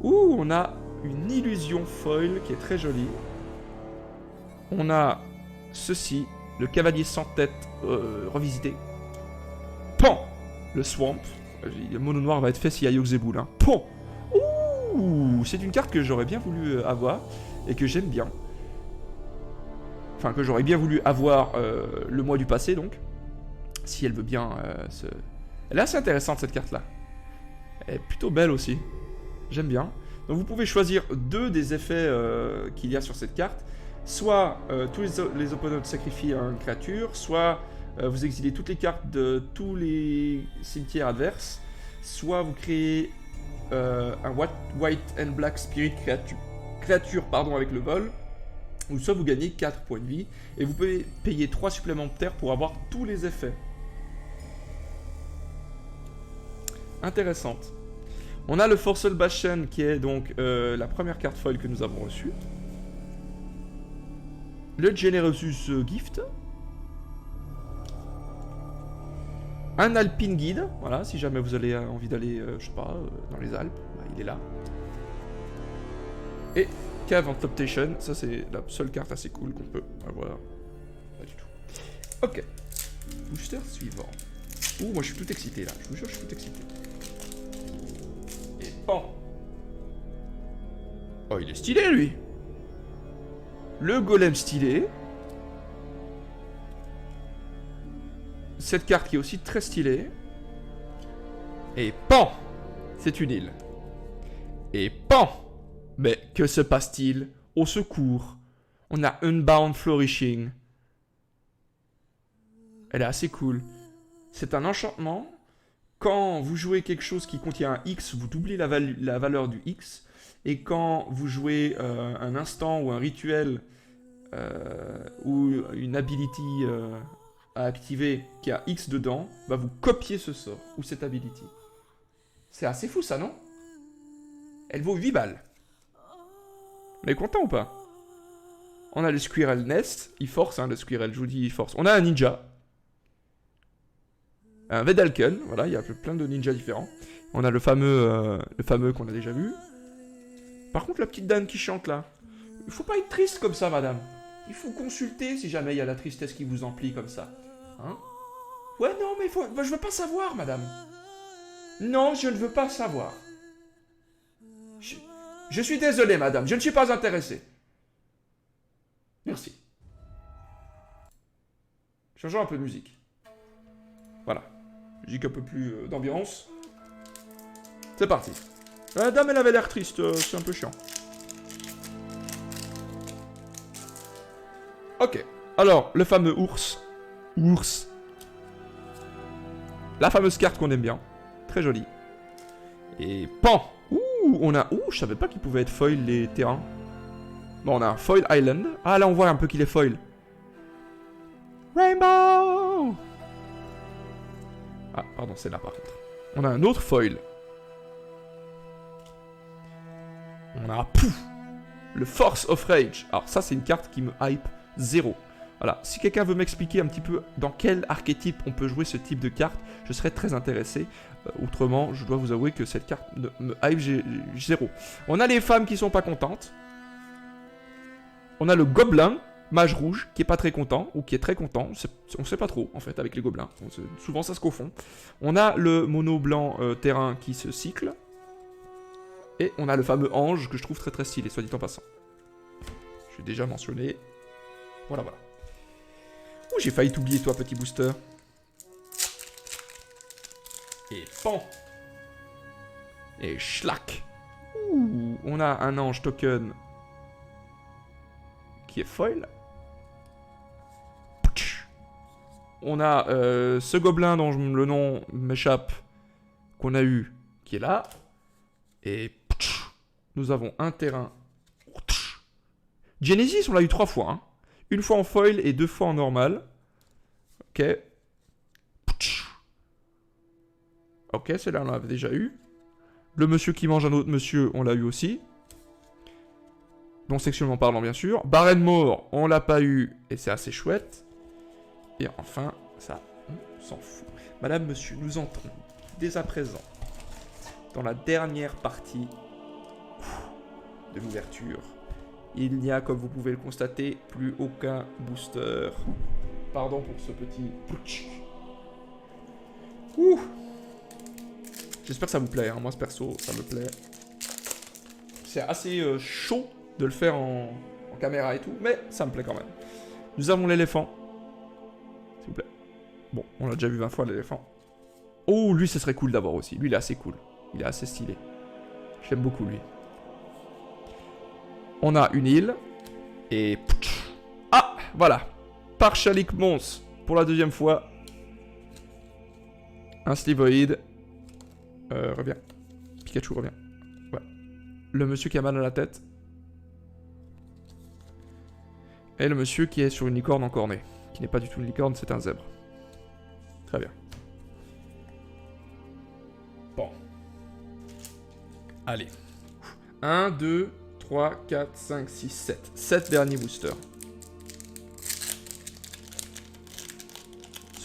Ouh, on a une illusion foil qui est très jolie. On a ceci, le cavalier sans tête revisité. Pan! Le swamp. Le mono noir va être fait s'il y a Yogg-Saibul. Hein. Pan! Ouh! C'est une carte que j'aurais bien voulu avoir et que j'aime bien. Enfin, que j'aurais bien voulu avoir le mois du passé, donc. Si elle veut bien se... Elle est assez intéressante, cette carte-là. Elle est plutôt belle aussi. J'aime bien. Donc vous pouvez choisir deux des effets qu'il y a sur cette carte. Soit tous les opponents sacrifient une créature, soit vous exilez toutes les cartes de tous les cimetières adverses, soit vous créez un White and Black Spirit créature avec le vol, ou soit vous gagnez 4 points de vie, et vous pouvez payer 3 supplémentaires pour avoir tous les effets. Intéressante. On a le Forceful Bastion qui est donc la première carte foil que nous avons reçue. Le Generosus Gift. Un Alpine Guide, voilà, si jamais vous avez envie d'aller, je sais pas, dans les Alpes, bah, il est là. Et Cave en Temptation, ça c'est la seule carte assez cool qu'on peut avoir. Pas du tout. Ok. Booster suivant. Ouh, moi je suis tout excité là, je vous jure, je suis tout excité. Et bon. Oh, il est stylé lui. Le golem stylé. Cette carte qui est aussi très stylée. Et pan! C'est une île. Et pan! Mais que se passe-t-il? Au secours. On a Unbound Flourishing. Elle est assez cool. C'est un enchantement. Quand vous jouez quelque chose qui contient un X, vous doublez la valeur du X. Et quand vous jouez un instant ou un rituel ou une ability à activer qui a X dedans, bah vous copiez ce sort ou cette ability. C'est assez fou ça, non? Elle vaut 8 balles. On est content ou pas? On a le Squirrel Nest, il force, hein, le Squirrel, je vous dis, il force. On a un ninja. Un Vedalken, voilà, il y a plein de ninjas différents. On a le fameux qu'on a déjà vu. Par contre, la petite dame qui chante là, il faut pas être triste comme ça, madame. Il faut consulter si jamais il y a la tristesse qui vous emplit comme ça. Hein? Ouais, non, mais je veux pas savoir, madame. Non, je ne veux pas savoir. Je suis désolé, madame, je ne suis pas intéressé. Merci. Changeons un peu de musique. Voilà. Musique un peu plus d'ambiance. C'est parti. La dame, elle avait l'air triste, c'est un peu chiant. Ok. Alors, le fameux ours. Ours. La fameuse carte qu'on aime bien. Très jolie. Et pan. Ouh, on a... Ouh, je savais pas qu'il pouvait être foil les terrains. Bon, on a un foil island. Ah, là, on voit un peu qu'il est foil. Rainbow. Ah, pardon, c'est là, par contre. On a un autre foil. On a... Pouf, le Force of Rage. Alors, ça, c'est une carte qui me hype zéro. Voilà, si quelqu'un veut m'expliquer un petit peu dans quel archétype on peut jouer ce type de carte, je serais très intéressé. Autrement, je dois vous avouer que cette carte me hype zéro. On a les femmes qui sont pas contentes. On a le gobelin, mage rouge, qui est pas très content, ou qui est très content. On sait pas trop, en fait, avec les gobelins. Souvent, ça se confond. On a le mono blanc terrain qui se cycle. Et on a le fameux ange que je trouve très très stylé, soit dit en passant. Je l'ai déjà mentionné. Voilà, voilà. Ouh, j'ai failli t'oublier, toi, petit booster. Et pan. Et schlack. Ouh, on a un ange token qui est foil. On a ce gobelin dont le nom m'échappe, qu'on a eu, qui est là. Et nous avons un terrain. Genesis, on l'a eu 3 fois. Hein. Une fois en foil et 2 fois en normal. Ok. Ok, celle-là, on l'avait déjà eu. Le monsieur qui mange un autre monsieur, on l'a eu aussi. Non sexuellement parlant, bien sûr. Barenmore, on l'a pas eu, et c'est assez chouette. Et enfin, ça, on s'en fout. Madame, monsieur, nous entrons, dès à présent, dans la dernière partie de l'ouverture. Il n'y a, comme vous pouvez le constater, plus aucun booster. Pardon pour ce petit... Ouh. J'espère que ça vous plaît, hein. Moi, ce perso, ça me plaît. C'est assez chaud de le faire en caméra et tout, mais ça me plaît quand même. Nous avons l'éléphant. S'il vous plaît. Bon, on l'a déjà vu 20 fois, l'éléphant. Oh, lui, ce serait cool d'avoir aussi. Lui, il est assez cool. Il est assez stylé. Je l'aime beaucoup, lui. On a une île. Et... Ah, voilà. Partialic Mons. Pour la deuxième fois. Un Slivoid. Reviens. Pikachu, reviens. Ouais. Le monsieur qui a mal à la tête. Et le monsieur qui est sur une licorne encornée. Qui n'est pas du tout une licorne, c'est un zèbre. Très bien. Bon. Allez. 1, 2, 3, 4, 5, 6, 7. 7 derniers boosters.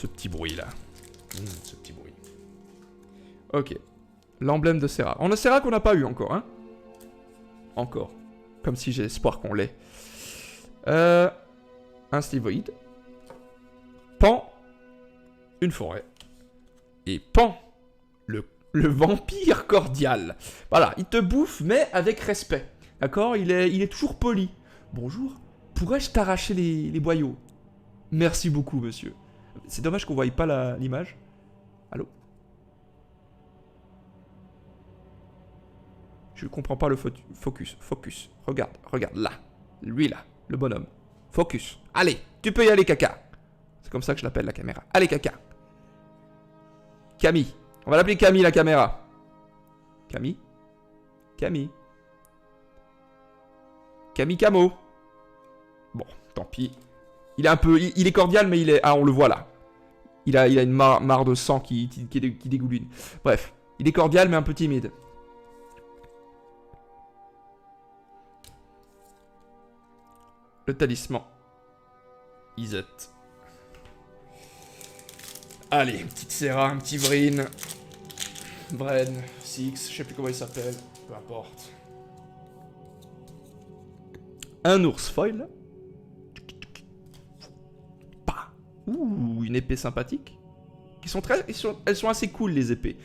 ce petit bruit là. Ce petit bruit. Ok. L'emblème de Serra. On a Serra qu'on n'a pas eu encore, hein. Encore. Comme si j'ai espoir qu'on l'ait. Un slivoïde. Pan. Une forêt. Et Pan. Le vampire cordial. Voilà, il te bouffe, mais avec respect. D'accord, il est toujours poli. Bonjour, pourrais-je t'arracher les boyaux? Merci beaucoup, monsieur. C'est dommage qu'on ne voie pas l'image. Allô? Je comprends pas le focus. Focus. Regarde, là. Lui là, le bonhomme. Focus. Allez, tu peux y aller, caca. C'est comme ça que je l'appelle la caméra. Allez, caca. Camille. On va l'appeler Camille, la caméra. Camille. Camille Camo. Bon, tant pis. Il est un peu... Il est cordial, mais il est... Ah, on le voit là. Il a une mare de sang qui dégouline. Bref. Il est cordial, mais un peu timide. Le talisman. Isette. Allez, une petite Serra, un petit Vryn. Bren, Six, je sais plus comment il s'appelle. Peu importe. Un ours foil. Bah. Ouh, une épée sympathique. Elles sont assez cool, les épées.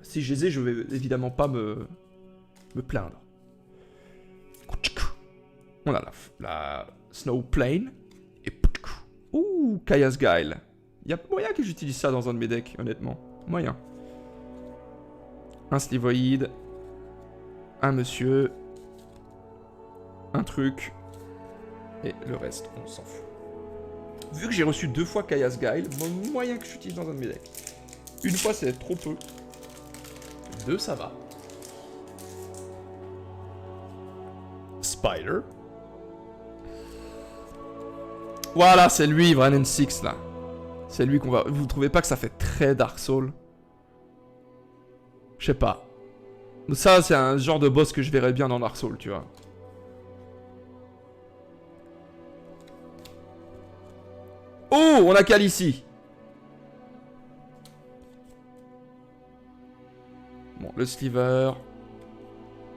Si je les ai, je vais évidemment pas me plaindre. On a la Snow Plane. Et... Ouh, Kaya's Guile. Il y a moyen que j'utilise ça dans un de mes decks, honnêtement. Moyen. Un Slivoïde. Un monsieur. Un truc. Et le reste, on s'en fout. Vu que j'ai reçu 2 fois Kaya's Guile, moyen que j'utilise dans un de mes decks. Une fois, c'est trop peu. 2, ça va. Spider. Voilà, c'est lui, Vranen 6, là. C'est lui qu'on va... Vous trouvez pas que ça fait très Dark Souls? Je sais pas. Ça, c'est un genre de boss que je verrais bien dans Dark Souls, tu vois. Oh, on a Cal ici. Bon, le sliver.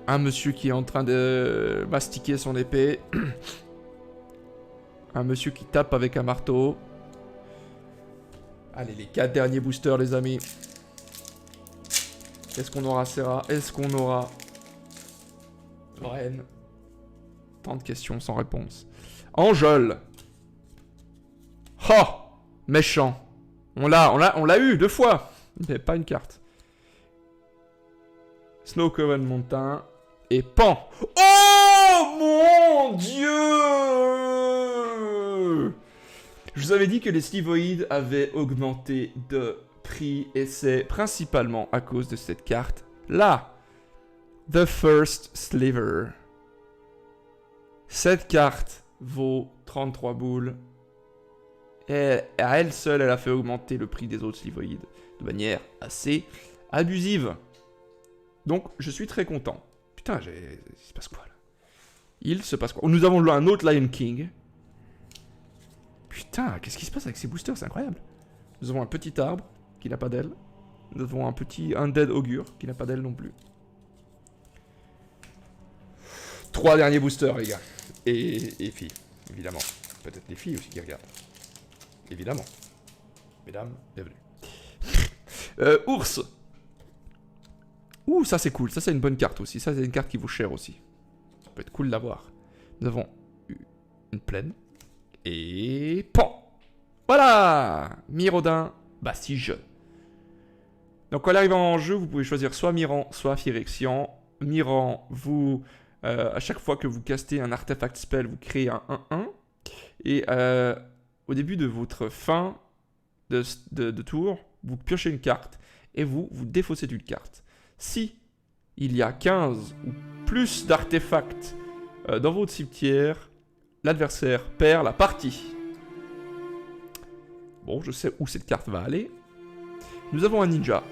Un monsieur qui est en train de mastiquer son épée. Un monsieur qui tape avec un marteau. Allez, les 4 derniers boosters, les amis. Est-ce qu'on aura Serra? Est-ce qu'on aura Bren? Tant de questions sans réponse. Angel. Oh, méchant. On l'a eu 2 fois. Mais pas une carte. Snow Coven Mountain. Et Pan. Oh mon Dieu! Je vous avais dit que les Slivoïdes avaient augmenté de prix. Et c'est principalement à cause de cette carte. Là. The First Sliver. Cette carte vaut 33 boules. Et à elle seule, elle a fait augmenter le prix des autres Slivoïdes de manière assez abusive. Donc, je suis très content. Putain, il se passe quoi, là? Il se passe quoi? Nous avons un autre Lion King. Putain, qu'est-ce qui se passe avec ces boosters? C'est incroyable. Nous avons un petit arbre qui n'a pas d'aile. Nous avons un petit Undead Augure qui n'a pas d'aile non plus. 3 derniers boosters, les gars. Et filles, évidemment. Peut-être les filles aussi qui regardent. Évidemment. Mesdames, bienvenue. Ours. Ouh, ça c'est cool. Ça c'est une bonne carte aussi. Ça c'est une carte qui vaut cher aussi. Ça peut être cool d'avoir. Nous avons une plaine. Et... Pan. Voilà. Miraudin Bastige. Donc quand elle arrive en jeu, vous pouvez choisir soit Miran, soit Phyrexian. Miran, vous... à chaque fois que vous castez un artefact spell, vous créez un 1-1. Et au début de votre fin de tour, vous piochez une carte. Et vous défaussez une carte. Si il y a 15 ou plus d'artefacts dans votre cimetière, l'adversaire perd la partie. Bon, je sais où cette carte va aller. Nous avons un ninja.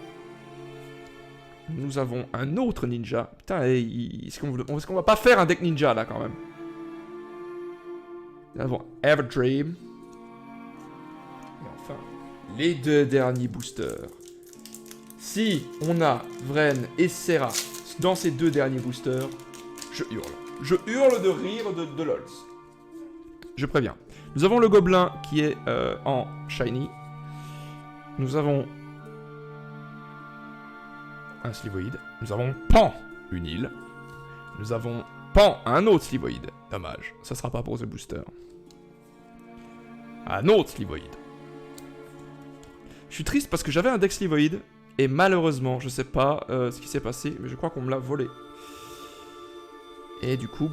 Nous avons un autre ninja. Putain, est-ce qu'on va pas faire un deck ninja là quand même? Nous avons Everdream. Et enfin, les 2 derniers boosters. Si on a Vren et Serra dans ces 2 derniers boosters, je hurle. Je hurle de rire de LOLs. Je préviens. Nous avons le gobelin qui est en shiny. Nous avons un slivoïde. Nous avons Pan, une île. Nous avons Pan, un autre slivoïde. Dommage, ça sera pas pour ce booster. Un autre slivoïde. Je suis triste parce que j'avais un deck slivoïde. Et malheureusement, je sais pas ce qui s'est passé, mais je crois qu'on me l'a volé. Et du coup,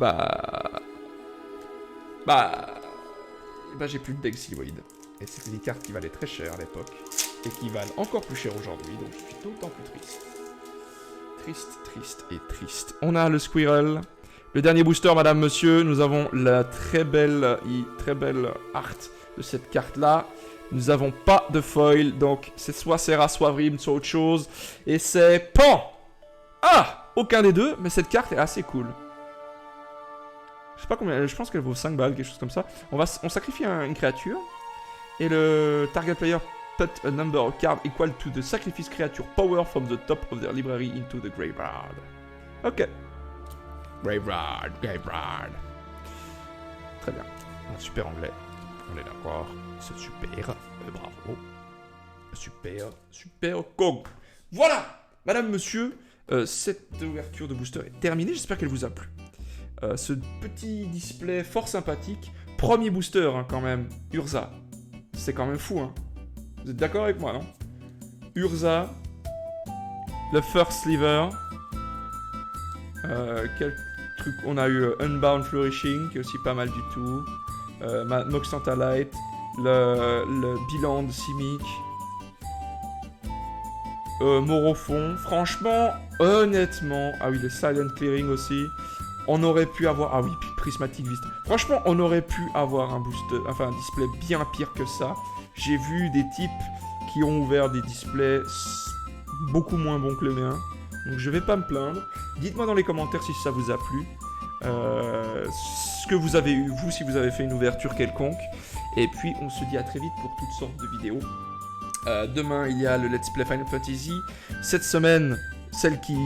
j'ai plus de deck slivoïde. Et c'était des cartes qui valaient très cher à l'époque. Et qui valent encore plus cher aujourd'hui, donc je suis d'autant plus triste. Triste et triste. On a le Squirrel. Le dernier booster, madame, monsieur. Nous avons la très belle art de cette carte-là. Nous avons pas de foil, donc c'est soit Serra, soit Vrim, soit autre chose. Et c'est Pan. Ah, aucun des deux, mais cette carte est assez cool. Je sais pas combien, je pense qu'elle vaut 5 balles, quelque chose comme ça. On sacrifie une créature. Et le target player put a number of cards equal to the sacrifice creature power from the top of their library into the graveyard. Ok. Graveyard. Très bien. Un super anglais. On est d'accord. C'est super. Bravo. Super con. Voilà, madame, monsieur. Cette ouverture de booster est terminée. J'espère qu'elle vous a plu. Ce petit display fort sympathique. Premier booster, hein, quand même. Urza. C'est quand même fou, hein. Vous êtes d'accord avec moi, non? Urza. Le First Sliver. Quel truc? On a eu Unbound Flourishing, qui est aussi pas mal du tout. Mox Tantalite. Le bilan de Simic. Morofon. Franchement, honnêtement. Ah oui, le Silent Clearing aussi. On aurait pu avoir... Ah oui, puis Prismatic Vista. Franchement, on aurait pu avoir un booster... Enfin, un display bien pire que ça. J'ai vu des types qui ont ouvert des displays beaucoup moins bons que le mien. Donc je vais pas me plaindre. Dites-moi dans les commentaires si ça vous a plu. Ce que vous avez eu, vous, si vous avez fait une ouverture quelconque. Et puis, on se dit à très vite pour toutes sortes de vidéos. Demain, il y a le Let's Play Final Fantasy. Cette semaine... Celle qui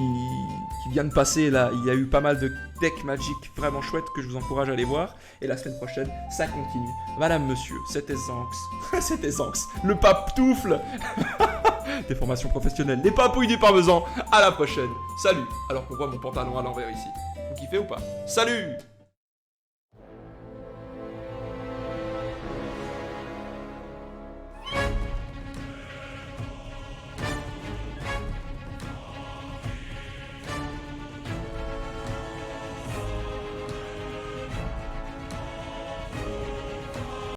vient de passer, là, il y a eu pas mal de decks Magic vraiment chouettes que je vous encourage à aller voir. Et la semaine prochaine, ça continue. Madame, monsieur, c'était Zanx. C'était Zanx. Le papetoufle. Des formations professionnelles. Les papouilles du parmesan. À la prochaine. Salut. Alors qu'on voit mon pantalon à l'envers ici. Vous kiffez ou pas? Salut.